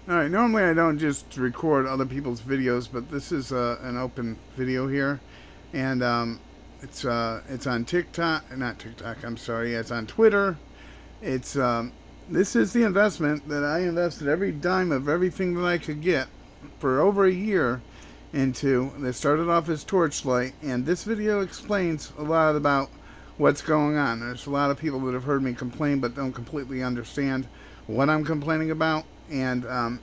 Alright, normally I don't just record other people's videos, but this is an open video here. And it's on TikTok, not TikTok, I'm sorry, it's on Twitter. It's this is the investment that I invested every dime of everything that I could get for over a year into. They started off as Torchlight, and this video explains a lot about what's going on. There's a lot of people that have heard me complain but don't completely understand what I'm complaining about, and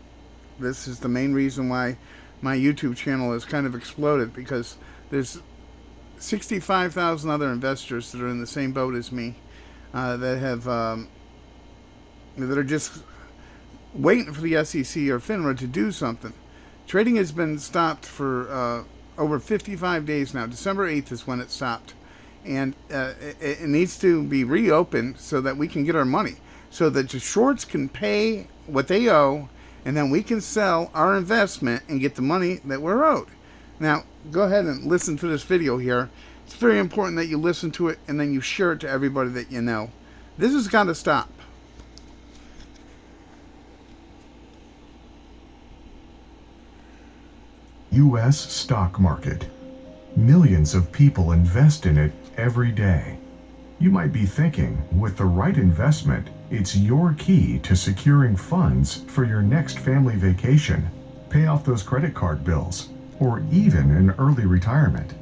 this is the main reason why my YouTube channel has kind of exploded, because there's 65,000 other investors that are in the same boat as me, that have that are just waiting for the SEC or FINRA to do something. Trading has been stopped for over 55 days now. December 8th is when it stopped. And it needs to be reopened so that we can get our money, so that the shorts can pay what they owe, and then we can sell our investment and get the money that we're owed. Now, go ahead and listen to this video here. It's very important that you listen to it and then you share it to everybody that you know. This has got to stop. U.S. stock market. Millions of people invest in it every day. You might be thinking, with the right investment, it's your key to securing funds for your next family vacation, pay off those credit card bills, or even an early retirement.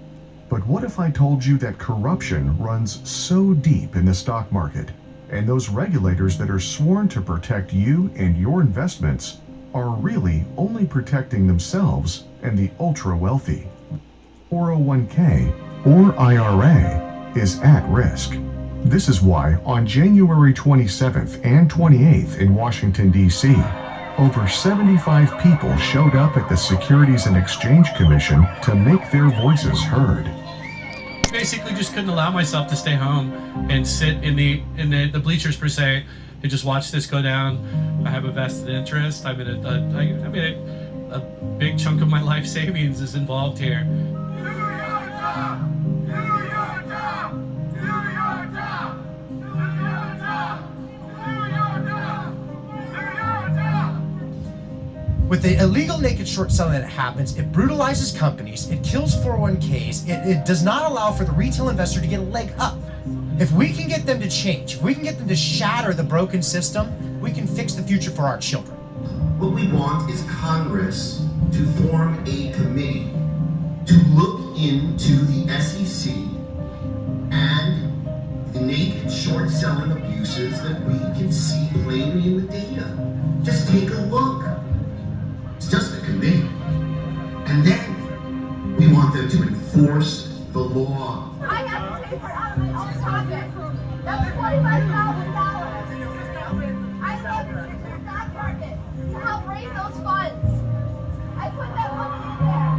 But what if I told you that corruption runs so deep in the stock market, and those regulators that are sworn to protect you and your investments are really only protecting themselves and the ultra-wealthy? 401k or IRA is at risk. This is why on January 27th and 28th in Washington, D.C., over 75 people showed up at the Securities and Exchange Commission to make their voices heard. Basically just couldn't allow myself to stay home and sit in the bleachers per se and just watch this go down. I have a vested interest. I mean a big chunk of my life savings is involved here. With the illegal naked short selling that happens, it brutalizes companies, it kills 401ks, it does not allow for the retail investor to get a leg up. If we can get them to change, if we can get them to shatter the broken system, we can fix the future for our children. What we want is Congress to form a committee to look into the SEC and the naked short selling abuses that we can see plainly in the data. Just take a look. It's just a committee. And then we want them to enforce the law. I got the paper out of my own pocket. That was $25,000. I saved it into the stock market to help raise those funds. I put that money in there.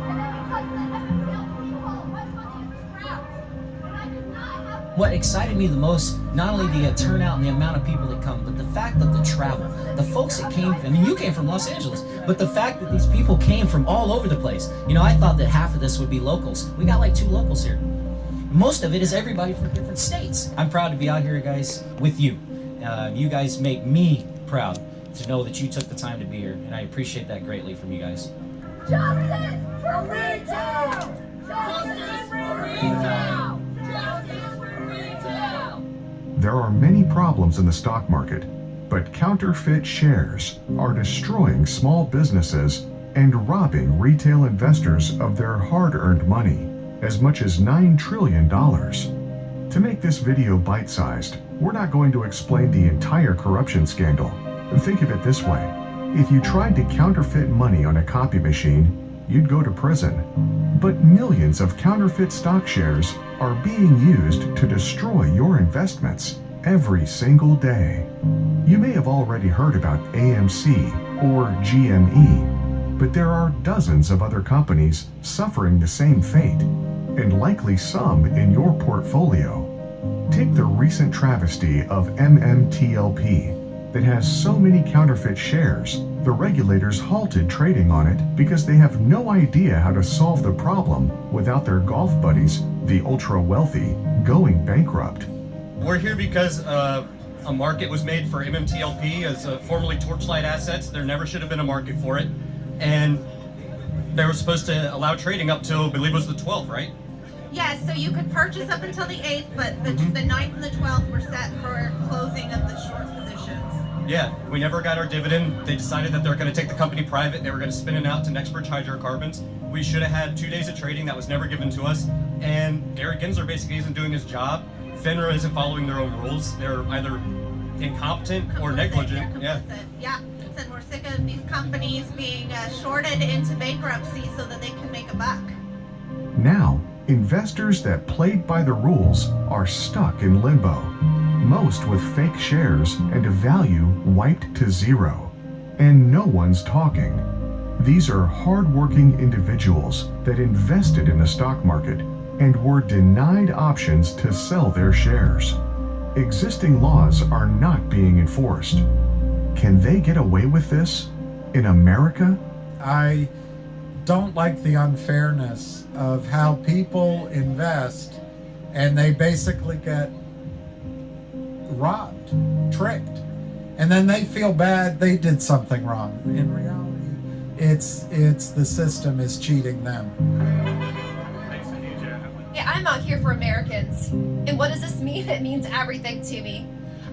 And then because of the MMTLP people, my money is trapped. And I did not have... What excited me the most, not only the turnout and the amount of people that come, but the fact that the travel, the folks that came, I mean, you came from Los Angeles, but the fact that these people came from all over the place. You know, I thought that half of this would be locals. We got like 2 locals here. Most of it is everybody from different states. I'm proud to be out here, guys, with you. You guys make me proud to know that you took the time to be here, and I appreciate that greatly from you guys. Justice for retail! Justice for retail! Justice for retail! There are many problems in the stock market, but counterfeit shares are destroying small businesses and robbing retail investors of their hard-earned money, as much as $9 trillion. To make this video bite-sized, we're not going to explain the entire corruption scandal. Think of it this way. If you tried to counterfeit money on a copy machine, you'd go to prison. But millions of counterfeit stock shares are being used to destroy your investments every single day. You may have already heard about AMC or GME, but there are dozens of other companies suffering the same fate, and likely some in your portfolio. Take the recent travesty of MMTLP that has so many counterfeit shares, the regulators halted trading on it because they have no idea how to solve the problem without their golf buddies, the ultra-wealthy, going bankrupt. We're here because a market was made for MMTLP as formerly Torchlight assets. There never should have been a market for it. And they were supposed to allow trading up till, I believe it was the 12th, right? Yes, so you could purchase up until the 8th, but the 9th and the 12th were set for closing of the short positions. Yeah, we never got our dividend. They decided that they were going to take the company private. They were going to spin it out to Nextbridge Hydrocarbons. We should have had 2 days of trading. That was never given to us. And Gary Gensler basically isn't doing his job. FINRA isn't following their own rules. They're either incompetent or negligent. Yeah. And we're sick of these companies being shorted into bankruptcy so that they can make a buck. Now, investors that played by the rules are stuck in limbo, most with fake shares and a value wiped to zero. And no one's talking. These are hardworking individuals that invested in the stock market and were denied options to sell their shares. Existing laws are not being enforced. Can they get away with this in America? I don't like the unfairness of how people invest and they basically get robbed, tricked, and then they feel bad they did something wrong. In reality, it's the system is cheating them. Yeah, I'm out here for Americans. And what does this mean? It means everything to me.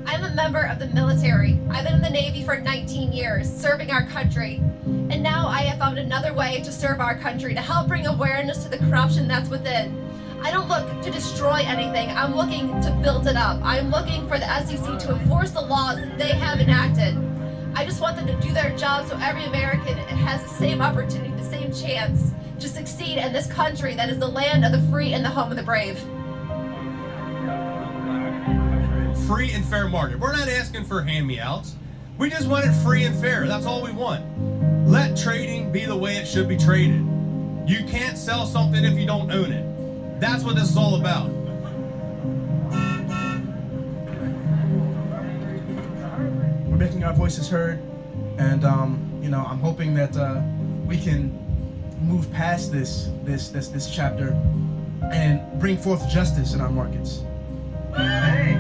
I'm a member of the military. I've been in the Navy for 19 years, serving our country. And now I have found another way to serve our country, to help bring awareness to the corruption that's within. I don't look to destroy anything. I'm looking to build it up. I'm looking for the SEC to enforce the laws that they have enacted. I just want them to do their job so every American has the same opportunity, the same chance to succeed in this country that is the land of the free and the home of the brave. Free and fair market. We're not asking for hand-me-outs. We just want it free and fair. That's all we want. Let trading be the way it should be traded. You can't sell something if you don't own it. That's what this is all about. We're making our voices heard, and I'm hoping that we can move past this chapter and bring forth justice in our markets. Hey.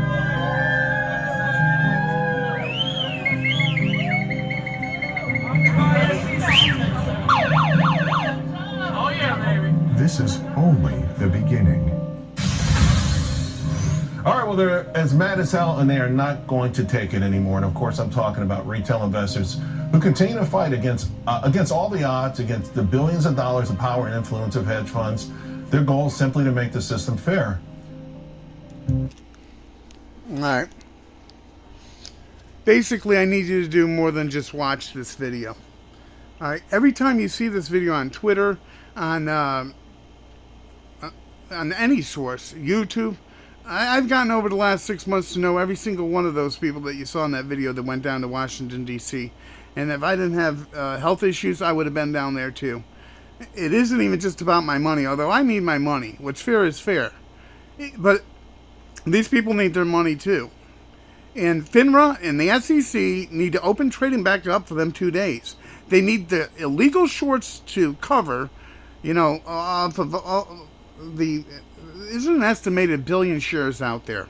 Oh yeah, baby. This is only the beginning. All right, well, they're as mad as hell, and they are not going to take it anymore. And of course, I'm talking about retail investors who continue to fight against all the odds, against the billions of dollars of power and influence of hedge funds. Their goal is simply to make the system fair. All right. Basically, I need you to do more than just watch this video. All right. Every time you see this video on Twitter, on any source, YouTube, I've gotten over the last 6 months to know every single one of those people that you saw in that video that went down to Washington, D.C. And if I didn't have health issues, I would have been down there too. It isn't even just about my money, although I need my money. What's fair is fair. But these people need their money too. And FINRA and the SEC need to open trading back up for them 2 days. They need the illegal shorts to cover, off of there's an estimated billion shares out there.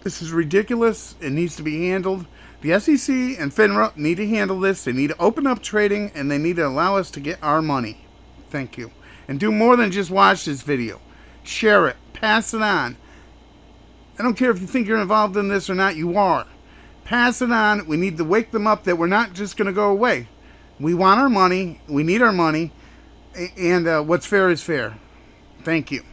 This is ridiculous. It needs to be handled. The SEC and FINRA need to handle this. They need to open up trading, and they need to allow us to get our money. Thank you. And do more than just watch this video. Share it. Pass it on. I don't care if you think you're involved in this or not. You are. Pass it on. We need to wake them up that we're not just going to go away. We want our money. We need our money. And what's fair is fair. Thank you.